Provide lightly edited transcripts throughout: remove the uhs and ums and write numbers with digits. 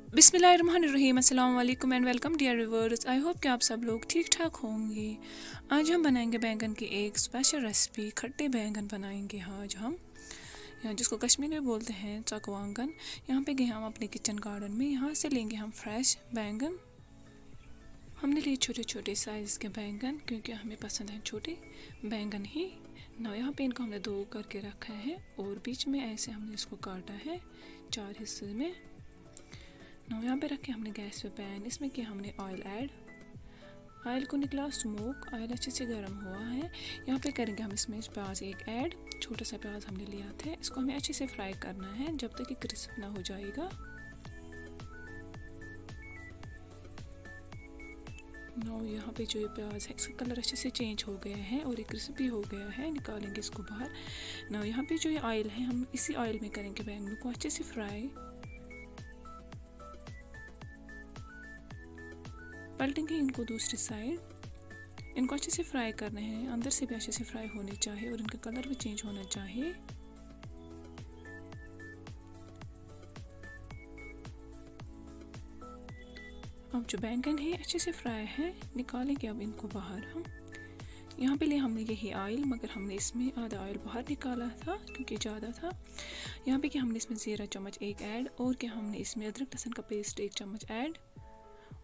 बिस्मिल्लाहिर्रहमानिर्रहीम, अस्सलाम वालेकुम and welcome dear viewers. I hope कि आप सब लोग ठीक ठाक होंगे। आज हम बनाएंगे बैंगन की एक स्पेशल रेसिपी, खट्टे बैंगन बनाएंगे आज हम, यहाँ जिसको कश्मीर में बोलते हैं चकवांगन। यहाँ पे गए हम अपने किचन गार्डन में, यहाँ से लेंगे हम फ्रेश बैंगन। हमने लिए छोटे छोटे साइज़ के बैंगन क्योंकि हमें पसंद है छोटे बैंगन ही ना। यहाँ पे इनको हमने दो करके रखा है और बीच में ऐसे हमने इसको काटा है 4 हिस्से में ना। यहाँ पे रखे हमने गैस पे पैन, इसमें किया हमने ऑयल ऐड। ऑयल को निकला स्मोक, ऑयल अच्छे से गर्म हुआ है। यहाँ पे करेंगे हम इसमें प्याज एक ऐड, छोटा सा प्याज हमने लिया था। इसको हमें अच्छे से फ्राई करना है जब तक कि क्रिस्प ना हो जाएगा ना। यहाँ पे जो ये प्याज है इसका कलर अच्छे से चेंज हो गया है और ये क्रिस्पी हो गया है। निकालेंगे इसको बाहर ना। यहाँ पे जो ये ऑयल है हम इसी ऑयल में करेंगे बैंगन को अच्छे से फ्राई। पलटेंगे इनको दूसरी साइड। इनको अच्छे से फ्राई करने हैं, अंदर से भी अच्छे से फ्राई होने चाहिए और इनका कलर भी चेंज होना चाहिए। अब जो बैंगन है अच्छे से फ्राई है, निकालेंगे अब इनको बाहर हम। यहाँ पे लिए हमने यही ऑयल, मगर हमने इसमें आधा ऑयल बाहर निकाला था क्योंकि ज़्यादा था। यहाँ पे कि हमने इसमें ज़ीरा चम्मच एक ऐड और क्या हमने इसमें अदरक लहसुन का पेस्ट 1 चम्मच ऐड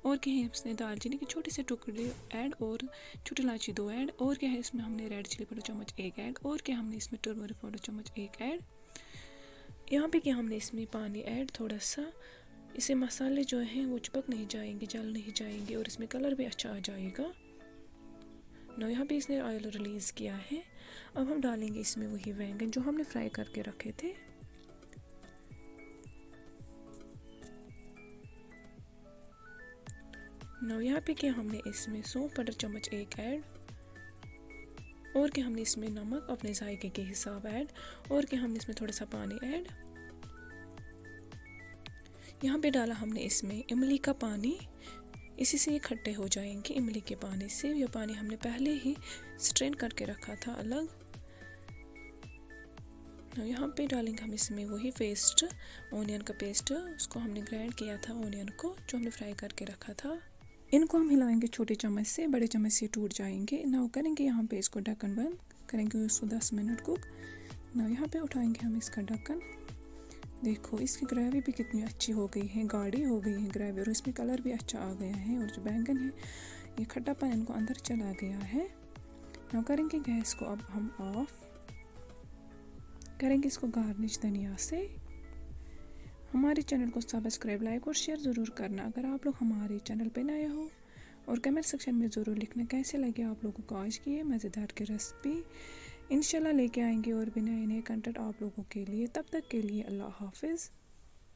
और क्या है इसमें दालचीनी के छोटे से टुकड़े ऐड और छोटी इलायची 2 ऐड और क्या है इसमें हमने रेड चिली पाउडर चम्मच 1 ऐड और क्या हमने इसमें टर्मरिक पाउडर चम्मच 1 ऐड। यहाँ पे क्या हमने इसमें पानी ऐड थोड़ा सा, इससे मसाले जो हैं वो चिपक नहीं जाएंगे, जल नहीं जाएंगे और इसमें कलर भी अच्छा आ जाएगा ना। यहाँ पे इसने ऑयल रिलीज़ किया है। अब हम डालेंगे इसमें वही बैंगन जो हमने फ्राई करके रखे थे। ना यहाँ पे क्या हमने इसमें सौंफ पाउडर चम्मच 1 ऐड और क्या हमने इसमें नमक अपने जायके के हिसाब ऐड और क्या हमने इसमें थोड़ा सा पानी ऐड। यहाँ पे डाला हमने इसमें इमली का पानी, इसी से ये खट्टे हो जाएंगे इमली के पानी से। यह पानी हमने पहले ही स्ट्रेन करके रखा था अलग। यहाँ पे डालेंगे हम इसमें वही पेस्ट, ऑनियन का पेस्ट, उसको हमने ग्राइंड किया था ऑनियन को जो हमने फ्राई करके रखा था। इनको हम हिलाएंगे छोटे चम्मच से, बड़े चम्मच से टूट जाएंगे ना। करेंगे यहाँ पे इसको ढक्कन बंद करेंगे उसको 10 मिनट कुक ना। यहाँ पे उठाएंगे हम इसका ढक्कन। देखो इसकी ग्रेवी भी कितनी अच्छी हो गई है, गाढ़ी हो गई है ग्रेवी और इसमें कलर भी अच्छा आ गया है और जो बैंगन है ये खट्टापन इनको अंदर चला गया है ना। करेंगे गैस को अब हम ऑफ, करेंगे इसको गार्निश धनिया से। हमारे चैनल को सब्सक्राइब, लाइक और शेयर ज़रूर करना अगर आप लोग हमारे चैनल पे नए हो और कमेंट सेक्शन में ज़रूर लिखना कैसे लगे आप लोगों को आज की ये मज़ेदार की रेसिपी। इंशाल्लाह लेके आएंगे और भी नए नए कंटेंट आप लोगों के लिए। तब तक के लिए अल्लाह हाफिज़।